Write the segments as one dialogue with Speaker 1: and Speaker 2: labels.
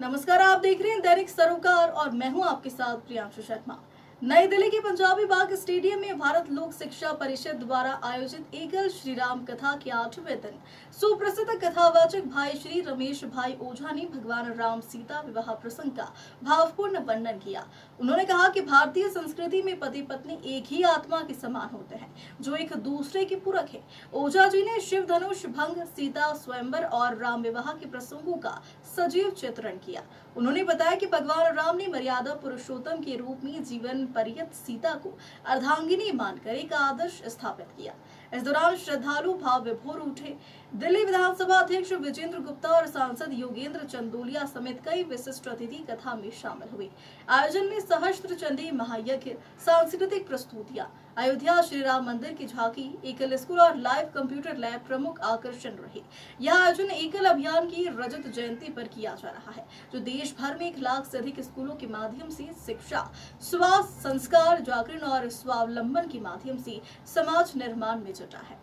Speaker 1: नमस्कार, आप देख रहे हैं दैनिक सरोकार और मैं हूं आपके साथ प्रियांशु शर्मा। नई दिल्ली के पंजाबी बाग स्टेडियम में भारत लोक शिक्षा परिषद द्वारा आयोजित एकल श्री राम कथा के 8वें दिन सुप्रसिद्ध कथावाचक भाई श्री रमेश भाई ओझा ने भगवान राम सीता विवाह प्रसंग का भावपूर्ण वर्णन किया। उन्होंने कहा कि भारतीय संस्कृति में पति पत्नी एक ही आत्मा के समान होते हैं, जो एक दूसरे के पूरक है। ओझा जी ने शिव धनुष भंग, सीता स्वयंवर और राम विवाह के प्रसंगों का सजीव चित्रण किया। उन्होंने बताया कि भगवान राम ने मर्यादा पुरुषोत्तम के रूप में जीवन पर्यंत सीता को अर्धांगिनी मानकर एक आदर्श स्थापित किया। इस दौरान श्रद्धालु भाव विभोर उठे। दिल्ली विधानसभा अध्यक्ष विजेंद्र गुप्ता और सांसद योगेंद्र चंदोलिया समेत कई विशिष्ट अतिथि कथा में शामिल हुए। आयोजन में सहस्त्र चंडी महायज्ञ, सांस्कृतिक प्रस्तुतियां, अयोध्या श्री राम मंदिर की झांकी, एकल स्कूल और लाइव कंप्यूटर लैब प्रमुख आकर्षण रहे। यह आयोजन एकल अभियान की रजत जयंती पर किया जा रहा है, जो देश भर में 1 लाख से अधिक स्कूलों के माध्यम से शिक्षा, स्वास्थ्य, संस्कार, जागरण और स्वावलंबन के माध्यम से समाज निर्माण में जुटा है।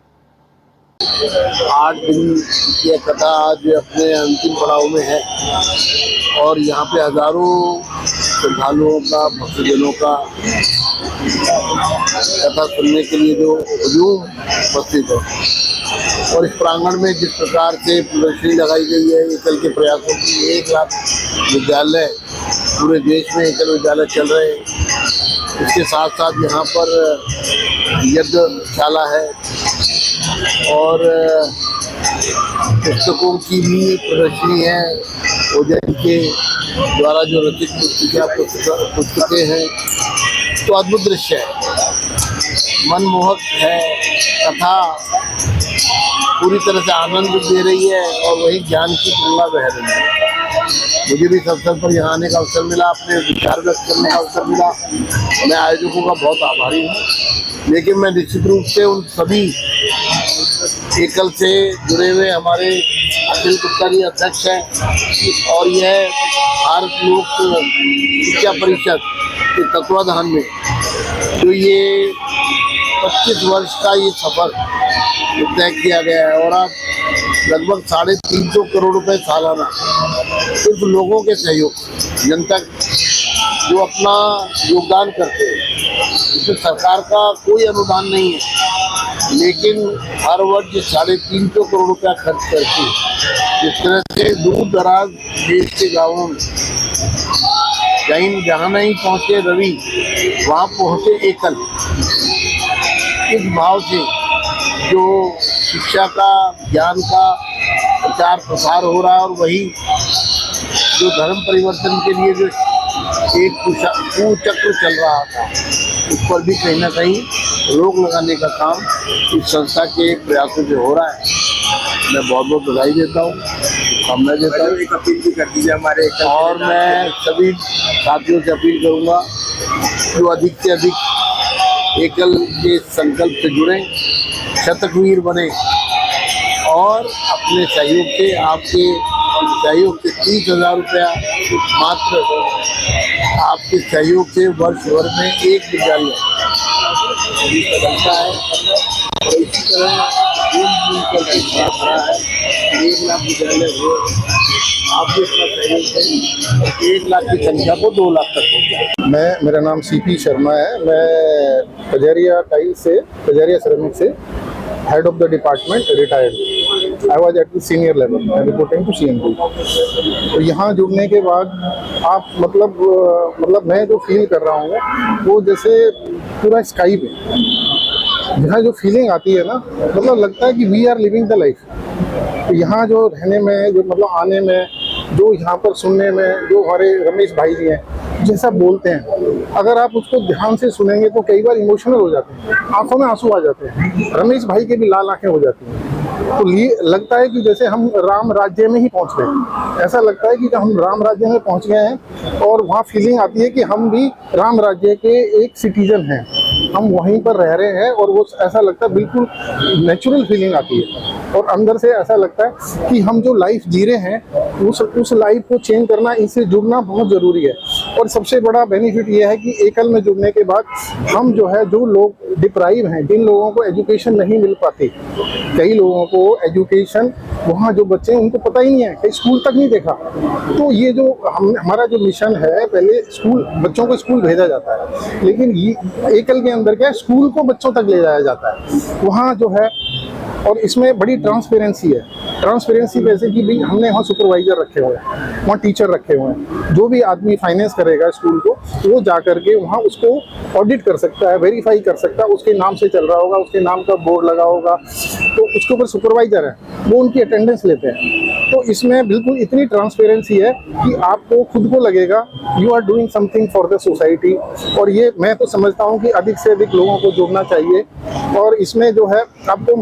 Speaker 2: 8 दिन की कथा आज अपने अंतिम पड़ाव में है और यहाँ पे हजारों श्रद्धालुओं का, भक्तजनों का कथा सुनने के लिए जो हुजूम उपस्थित है। और इस प्रांगण में जिस प्रकार से प्रदर्शनी लगाई गई है एकल के प्रयासों की, 1 लाख विद्यालय पूरे देश में एकल विद्यालय चल रहे हैं। इसके साथ साथ यहाँ पर यज्ञशाला है और पुस्तकों की भी प्रदर्शनी है। ओझा जी के द्वारा जो रचित पुस्तकें हैं, तो अद्भुत दृश्य है, मनमोहक है। कथा पूरी तरह से आनंद दे रही है और वही ज्ञान की गंगा बह रही है। मुझे भी इस अवसर पर यहाँ आने का अवसर मिला, अपने विचार व्यक्त करने का अवसर मिला। मैं आयोजकों का बहुत आभारी हूँ, लेकिन मैं निश्चित रूप से उन सभी एकल से जुड़े हुए हमारे अखिल गुप्ता जी अध्यक्ष हैं और यह भारत लोक शिक्षा परिषद के तत्वाधान में जो ये 25 वर्ष का ये सफर तय किया गया है और आज लगभग 350 करोड़ रुपए सालाना सिर्फ लोगों के सहयोग, जनता जो अपना योगदान करते हैं, इसमें सरकार का कोई अनुदान नहीं है, लेकिन हर वर्ष 350 करोड़ रुपया खर्च करके जिस तरह से दूर दराज देश के गाँवों में कहीं जहाँ नहीं पहुँचे रवि, वहाँ पहुँचे एकल, इस भाव से जो शिक्षा का, ज्ञान का प्रचार प्रसार हो रहा है और वही जो धर्म परिवर्तन के लिए जो एक कुचक्र चल रहा था, उस पर भी कहीं ना कहीं रोक लगाने का काम इस संस्था के प्रयासों से हो रहा है। मैं बहुत बहुत बधाई देता हूँ, शुभकामनाएं देता हूँ। एक अपील भी कर दीजिए हमारे, और मैं सभी साथियों से अपील करूँगा जो अधिक से अधिक एकल के संकल्प से जुड़ें, शतकवीर बने और अपने सहयोग से, आपके सहयोग से 30,000 रुपया मात्र आपके सहयोग से वर्ष भर में एक विद्यालय बनता है और इसी तरह है 1 लाख विद्यालय हो, आपके अपना सहयोग से 1 लाख की संख्या को 2 लाख तक पहुँचा।
Speaker 3: मेरा नाम सीपी शर्मा है। मैं कजरिया टाइल्स से, कजरिया सिरेमिक से head of the department retired. I was at the senior level, reporting to CMD. तो यहाँ जुड़ने के बाद आप मतलब मैं जो फील कर रहा हूँ वो जैसे पूरा स्काई पे यहाँ जो फीलिंग आती है ना, मतलब लगता है कि we are living the life. तो यहाँ जो रहने में, जो मतलब आने में, जो यहाँ पर सुनने में, जो हमारे रमेश भाई जी हैं जैसा बोलते हैं, अगर आप उसको ध्यान से सुनेंगे तो कई बार इमोशनल हो जाते हैं, आंखों में आंसू आ जाते हैं। रमेश भाई के भी लाल आंखें हो जाती हैं। तो लगता है कि जैसे हम राम राज्य में ही पहुँच गए। ऐसा लगता है कि हम राम राज्य में पहुँच गए हैं और वहाँ फीलिंग आती है कि हम भी राम राज्य के एक सिटीजन हैं, हम वहीं पर रह रहे हैं। और वो ऐसा लगता है, बिल्कुल नेचुरल फीलिंग आती है और अंदर से ऐसा लगता है कि हम जो लाइफ जी रहे हैं उस लाइफ को चेंज करना, इससे जुड़ना बहुत ज़रूरी है। और सबसे बड़ा बेनिफिट ये है कि एकल में जुड़ने के बाद हम जो है, जो लोग डिप्राइव हैं, जिन लोगों को एजुकेशन नहीं मिल पाती, कई लोगों को एजुकेशन वहाँ जो बच्चे हैं उनको पता ही नहीं है, कहीं स्कूल तक नहीं देखा। तो ये जो हमारा जो मिशन है, पहले स्कूल बच्चों को स्कूल भेजा जाता है, लेकिन ये एकल के अंदर क्या है, स्कूल को बच्चों तक ले जाया जाता है वहाँ जो है। और इसमें बड़ी ट्रांसपेरेंसी है। ट्रांसपेरेंसी वैसे कि भाई हमने वहाँ सुपरवाइजर रखे हुए हैं, वहाँ टीचर रखे हुए हैं, जो भी आदमी फाइनेंस करेगा स्कूल को वो जा करके वहाँ उसको ऑडिट कर सकता है, वेरीफाई कर सकता है, उसके नाम से चल रहा होगा, उसके नाम का बोर्ड लगा होगा, तो उसके ऊपर सुपरवाइजर है, वो उनकी अटेंडेंस लेते हैं। तो इसमें बिल्कुल इतनी ट्रांसपेरेंसी है कि आपको खुद को लगेगा you are doing something for the society. और ये मैं तो समझता हूँ कि अधिक से अधिक लोगों को जुड़ना चाहिए। और इसमें जो है आपको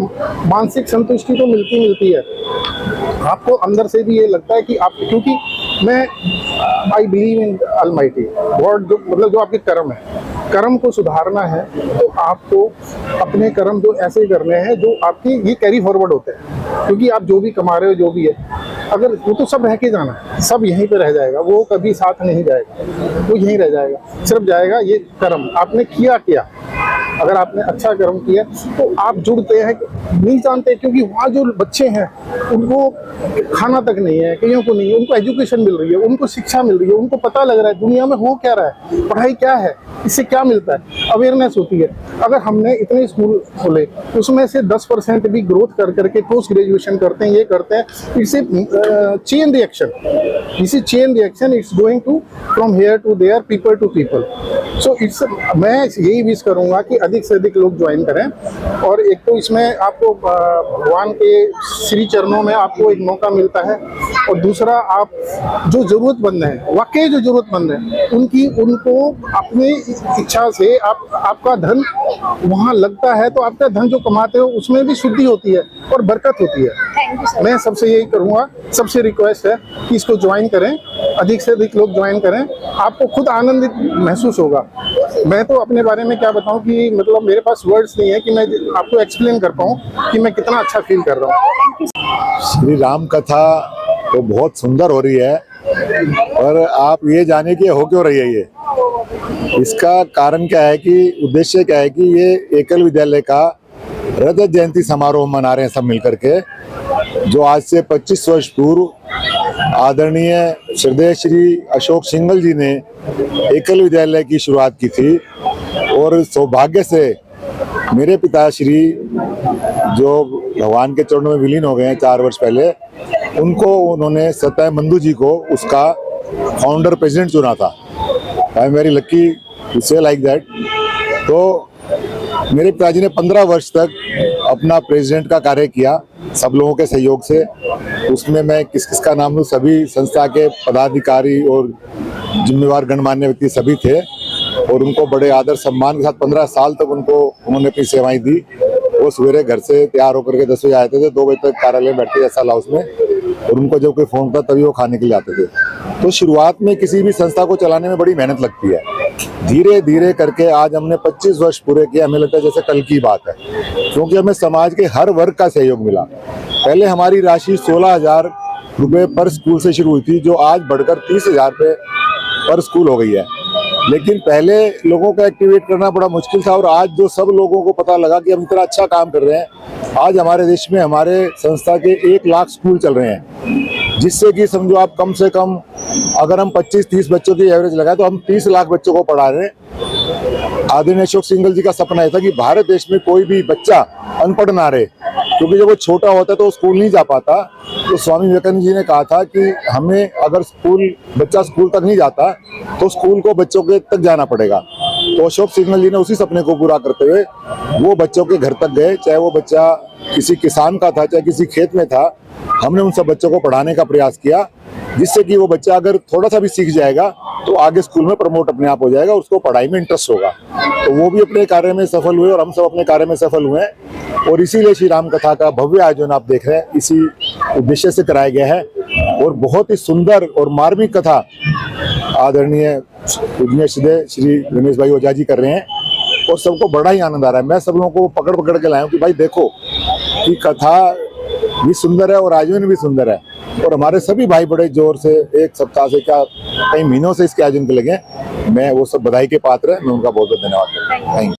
Speaker 3: मानसिक संतुष्टि तो मिलती है, आपको अंदर से भी ये लगता है कि आप, क्योंकि मैं I believe in almighty God, जो मतलब जो आपके कर्म है, कर्म को सुधारना है तो आपको अपने कर्म जो ऐसे करने हैं जो आपकी ये कैरी फॉरवर्ड होते हैं। क्योंकि आप जो भी कमा रहे हो, जो भी है, अगर वो तो सब रह के जाना है, सब यहीं पे रह जाएगा, वो कभी साथ नहीं जाएगा, वो यहीं रह जाएगा, सिर्फ जाएगा ये कर्म आपने किया। अगर आपने अच्छा कर्म किया तो आप जुड़ते हैं, नहीं जानते, क्योंकि वहाँ जो बच्चे हैं उनको खाना तक नहीं है, कईयों को नहीं है, उनको एजुकेशन मिल रही है, उनको शिक्षा मिल रही है, उनको पता लग रहा है दुनिया में हो क्या रहा है, पढ़ाई क्या है, इससे क्या मिलता है, अवेयरनेस होती है। अगर हमने इतने स्कूल खोले उसमें से 10% भी ग्रोथ कर करके पोस्ट ग्रेजुएशन करते हैं, ये करते हैं, it's chain reaction, it's going to from here to there, people to people. So it's, मैं यही विश करूंगा कि अधिक से अधिक लोग ज्वाइन करें। और एक तो इसमें आपको भगवान के श्री चरणों में आपको एक मौका मिलता है, और दूसरा आप जो जरूरतमंद हैं, वाकई जो जरूरतमंद हैं, उनको अपनी इच्छा से आपका धन वहाँ लगता है, तो आपका धन जो कमाते हो उसमें भी शुद्धि होती है और बरकत होती है। मैं सबसे यही करूँगा, सबसे रिक्वेस्ट है कि इसको ज्वाइन करें, अधिक से अधिक लोग ज्वाइन करें, आपको खुद आनंदित महसूस होगा। मैं तो अपने बारे में क्या बताऊं कि मतलब मेरे पास वर्ड्स नहीं है कि मैं आपको एक्सप्लेन कर पाऊं कि मैं कितना अच्छा फील कर रहा हूं।
Speaker 4: श्री राम कथा तो बहुत सुंदर हो रही है, और आप ये जाने कि हो क्यों रही है ये, इसका कारण क्या है कि उद्देश्य क्या है कि ये एकल विद्यालय का रजत जयंती समारोह मना रहे हैं सब मिलकर के, जो आज से 25 वर्ष पूर्व आदरणीय श्रद्धेय श्री अशोक सिंघल जी ने एकल विद्यालय की शुरुआत की थी। और सौभाग्य से मेरे पिताश्री जो भगवान के चरणों में विलीन हो गए हैं 4 वर्ष पहले, उन्होंने सत्य मंदू जी को उसका फाउंडर प्रेसिडेंट चुना था। I am very lucky to say like that. तो मेरे पिताजी ने 15 वर्ष तक अपना प्रेसिडेंट का कार्य किया सब लोगों के सहयोग से। उसमें मैं किस किस का नाम लूं, सभी संस्था के पदाधिकारी और जिम्मेवार गणमान्य व्यक्ति सभी थे, और उनको बड़े आदर सम्मान के साथ 15 साल तक उन्होंने अपनी सेवाएं दी। वो सवेरे घर से तैयार होकर के 10 बजे आते थे, 2 बजे तक कार्यालय में बैठते थे ऐसा हाउस में, और उनको जब कोई फोन था तभी वो खाने के लिए आते थे। तो शुरुआत में किसी भी संस्था को चलाने में बड़ी मेहनत लगती है, धीरे धीरे करके आज हमने 25 वर्ष पूरे किए। हमें लगता है जैसे कल की बात है, क्योंकि हमें समाज के हर वर्ग का सहयोग मिला। पहले हमारी राशि 16,000 रुपये पर स्कूल से शुरू हुई थी, जो आज बढ़कर 30,000 रुपये पर स्कूल हो गई है। लेकिन पहले लोगों को एक्टिवेट करना बड़ा मुश्किल था, और आज जो सब लोगों को पता लगा कि हम इतना अच्छा काम कर रहे हैं, आज हमारे देश में हमारे संस्था के 1 लाख स्कूल चल रहे हैं, जिससे कि समझो आप कम से कम अगर हम 25-30 बच्चों की एवरेज लगाए तो हम 30 लाख बच्चों को पढ़ा रहे हैं। आदरणीय अशोक सिंघल जी का सपना यह था कि भारत देश में कोई भी बच्चा अनपढ़ ना रहे, क्योंकि जब वो छोटा होता है तो वो स्कूल नहीं जा पाता। तो स्वामी विवेकानंद जी ने कहा था कि हमें अगर बच्चा स्कूल तक नहीं जाता तो स्कूल को बच्चों के तक जाना पड़ेगा। तो अशोक सिंघल जी ने उसी सपने को पूरा करते हुए वो बच्चों के घर तक गए, चाहे वो बच्चा किसी किसान का था, चाहे किसी खेत में था। हमने उन सब बच्चों को पढ़ाने का प्रयास किया, जिससे कि वो बच्चा अगर थोड़ा सा भी सीख जाएगा तो आगे स्कूल में प्रमोट अपने आप हो जाएगा, उसको पढ़ाई में इंटरेस्ट होगा। तो वो भी अपने कार्य में सफल हुए और हम सब अपने कार्य में सफल हुए हैं। और इसीलिए श्री राम कथा का भव्य आयोजन आप देख रहे हैं, इसी उद्देश्य से कराया गया है। और बहुत ही सुंदर और मार्मिक कथा आदरणीय पूजनीय श्री रमेश भाई ओझा जी कर रहे हैं, और सबको बड़ा ही आनंद आ रहा है। मैं सब लोगों को पकड़ पकड़ के लाया हूँ कि भाई देखो कि कथा भी सुंदर है और आयोजन भी सुंदर है। और हमारे सभी भाई बड़े जोर से एक सप्ताह से क्या कई महीनों से इसके आयोजन के लगे हैं। मैं वो सब बधाई के पात्र है, मैं उनका बहुत बहुत धन्यवाद करता हूँ। Thank you.